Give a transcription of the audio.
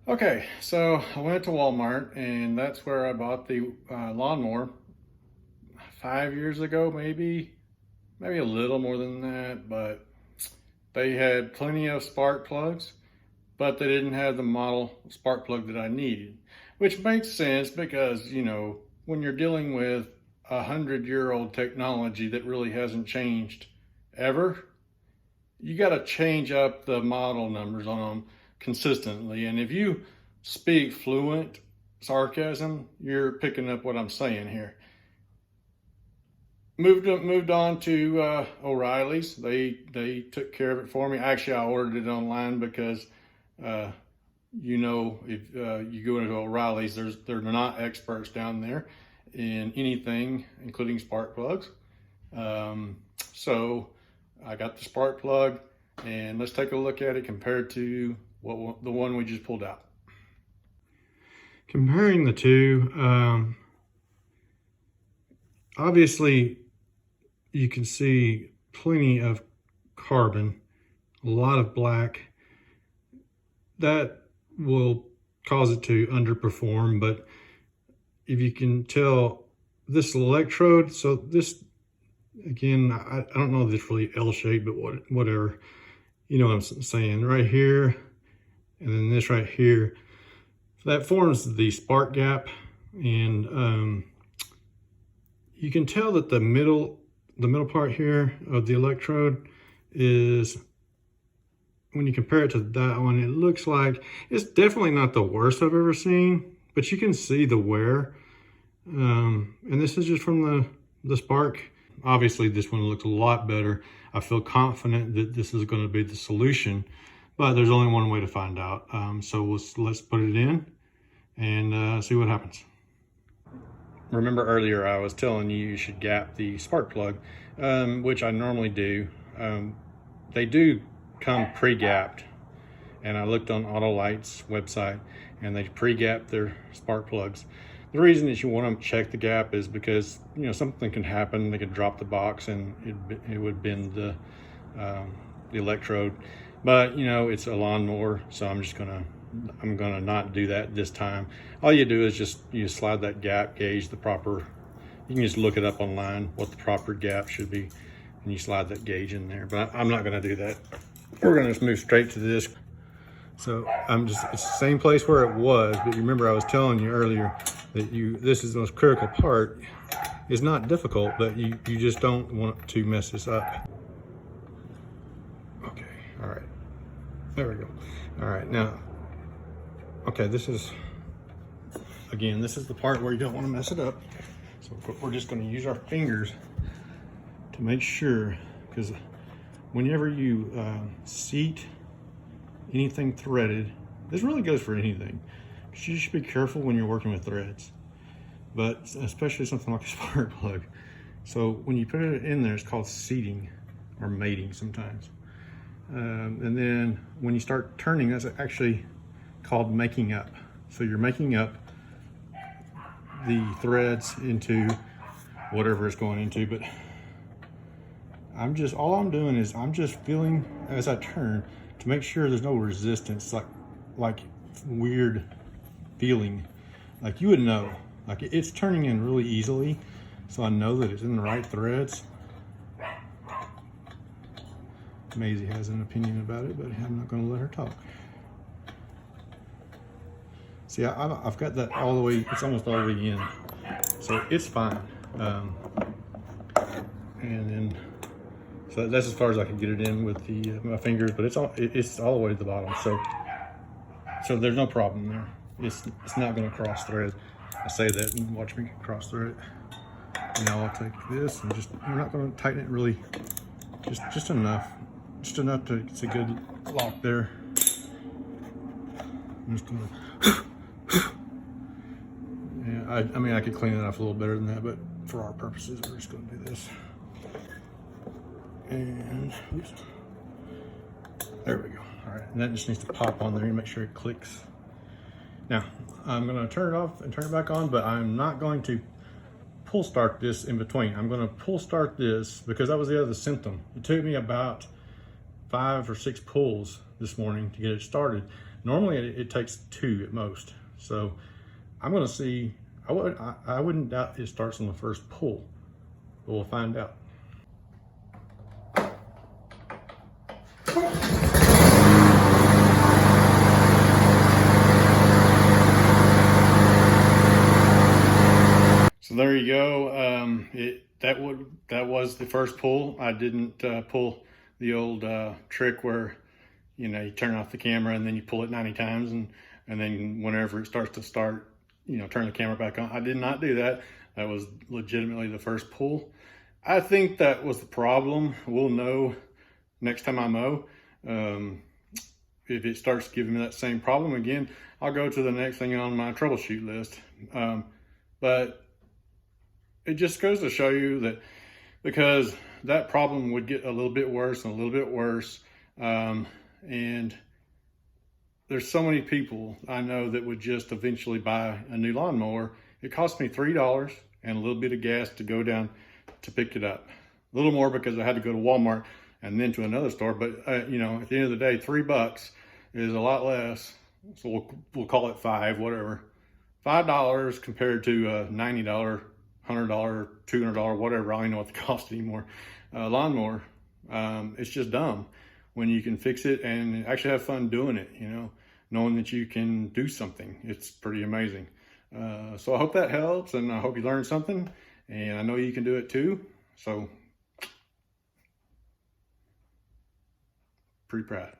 Okay, so I went to Walmart and that's where I bought the lawnmower 5 years ago, maybe a little more than that, but they had plenty of spark plugs, but they didn't have the model spark plug that I needed, which makes sense because, when you're dealing with 100-year-old technology that really hasn't changed ever, you got to change up the model numbers on them consistently. And if you speak fluent sarcasm, you're picking up what I'm saying here. Moved on to O'Reilly's. They took care of it for me. Actually, I ordered it online because if you go into O'Reilly's, they're not experts down there in anything, including spark plugs. So I got the spark plug, and let's take a look at it compared to the one we just pulled out. Comparing the two, obviously you can see plenty of carbon, a lot of black. That will cause it to underperform, but if you can tell, this electrode, so this, again, I don't know if it's really L-shaped, but whatever. You know what I'm saying, right here, and then this right here, that forms the spark gap. And you can tell that the middle part here of the electrode is, when you compare it to that one, it looks like it's definitely not the worst I've ever seen, but you can see the wear. And this is just from the spark. Obviously this one looks a lot better. I feel confident that this is going to be the solution, but there's only one way to find out. So let's put it in and see what happens. Remember earlier I was telling you should gap the spark plug, which I normally do. They do come pre-gapped, and I looked on Autolite's website and they pre-gap their spark plugs. The reason that you want to check the gap is because something can happen. They could drop the box and it would bend the electrode. But it's a lawnmower, so I'm gonna not do that this time. All you do is you slide that gap gauge, you can just look it up online what the proper gap should be, and you slide that gauge in there. But I'm not gonna do that. We're gonna just move straight to this. So it's the same place where it was, but remember I was telling you earlier that this is the most critical part. It's not difficult, but you just don't want to mess this up. Okay, all right, there we go. All right, now, okay, this is the part where you don't want to mess it up. So we're just going to use our fingers to make sure, because whenever you seat anything threaded, this really goes for anything. You should be careful when you're working with threads, but especially something like a spark plug. So when you put it in there, it's called seating or mating sometimes. And then when you start turning, that's actually called making up. So you're making up the threads into whatever it's going into. But all I'm doing is I'm just feeling as I turn to make sure there's no resistance, like weird feeling. Like you would know, like it's turning in really easily, so I know that it's in the right threads. Maisie has an opinion about it, but I'm not going to let her talk. See, I've got that all the way, it's almost all the way in, so it's fine. And then, so that's as far as I can get it in with my fingers, but it's all the way to the bottom. So there's no problem there. It's not going to cross thread. I say that and watch me cross thread. Now I'll take this and we're not going to tighten it really, just enough. Just enough to, it's a good lock there. I'm just going to, yeah, I mean, I could clean it off a little better than that, but for our purposes, we're just going to do this. And, oops. There we go. All right, and that just needs to pop on there and make sure it clicks. Now, I'm going to turn it off and turn it back on, but I'm not going to pull start this in between. I'm going to pull start this because that was the other symptom. It took me about 5 or 6 pulls this morning to get it started. Normally it takes 2 at most. So I'm gonna see, I wouldn't doubt it starts on the first pull, but we'll find out. So there you go. That was the first pull. I didn't pull the old trick where you turn off the camera and then you pull it 90 times, and then whenever it starts to start, turn the camera back on. I did not do that. That was legitimately the first pull. I think that was the problem. We'll know next time I mow. If it starts giving me that same problem again, I'll go to the next thing on my troubleshoot list. But it just goes to show you that, because that problem would get a little bit worse and a little bit worse. And there's so many people I know that would just eventually buy a new lawnmower. It cost me $3 and a little bit of gas to go down to pick it up. A little more because I had to go to Walmart and then to another store. But at the end of the day, $3 is a lot less. So we'll call it whatever. $5 compared to $90, $100, $200, whatever. I don't even know what the cost anymore. Lawnmower. It's just dumb when you can fix it and actually have fun doing it, knowing that you can do something. It's pretty amazing. So I hope that helps, and I hope you learned something, and I know you can do it too. So pretty proud.